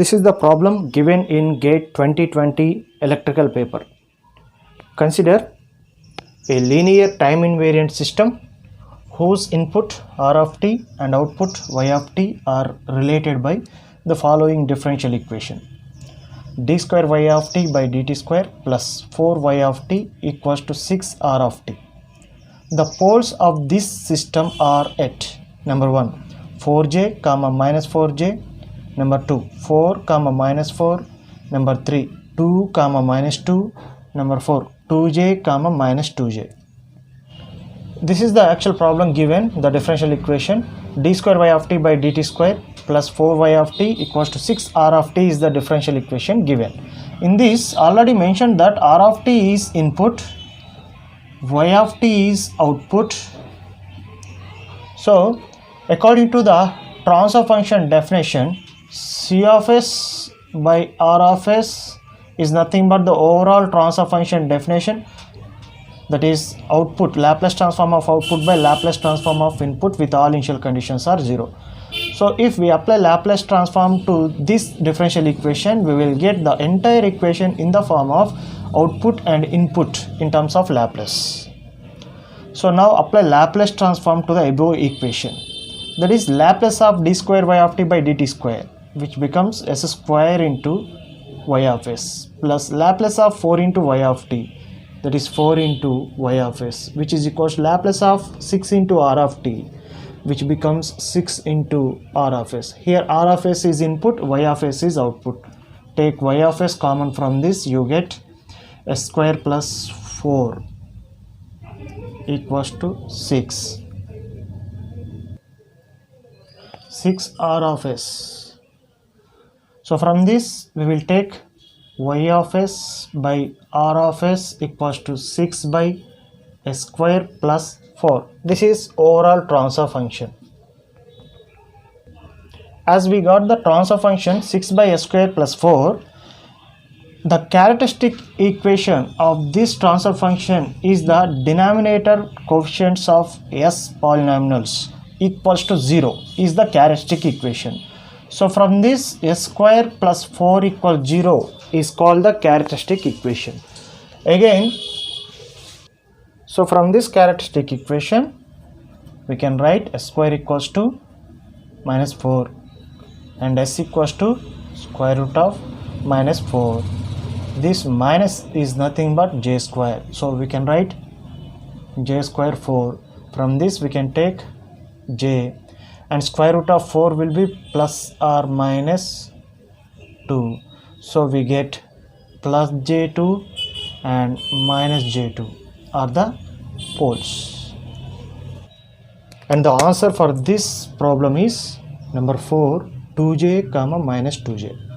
This is the problem given in GATE 2020 electrical paper. Consider a linear time invariant system whose input R of t and output y of t are related by the following differential equation: d square y of t by dt square plus 4y of t equals to 6 R of t. The poles of this system are at number 1 4j comma minus 4j, number 2 4 comma minus 4, number 3 2 comma minus 2, number 4 2j comma minus 2j. This is the actual problem given the differential equation. D square y of t by dt square plus 4y of t equals to 6 R of t is the differential equation given. In this already mentioned that R of t is input, y of t is output. So according to the transfer function definition, C of s by R of s is nothing but the overall transfer function definition, that is output, Laplace transform of output by Laplace transform of input with all initial conditions are 0. So if we apply Laplace transform to this differential equation, we will get the entire equation in the form of output and input in terms of Laplace. So now apply Laplace transform to the above equation, that is Laplace of d square y of t by dt square, which becomes s square into y of s, plus Laplace of 4 into y of t, that is 4 into y of s, which is equals to Laplace of 6 into r of t, which becomes 6 into r of s. Here r of s is input, y of s is output. Take y of s common from this, you get s square plus 4 equals to 6 r of s. So from this we will take y of s by r of s equals to 6 by s square plus 4. This is overall transfer function. As we got the transfer function 6 by s square plus 4, the characteristic equation of this transfer function is the denominator coefficients of s polynomials equals to 0 is the characteristic equation. So from this s square plus 4 equals 0 is called the characteristic equation. Again, so from this characteristic equation we can write s square equals to minus 4 and s equals to square root of minus 4. This minus is nothing but j square, so we can write j square 4. From this we can take j, and square root of 4 will be plus or minus 2, so we get plus j2 and minus j2 are the poles, and the answer for this problem is number 4 2j comma minus 2j.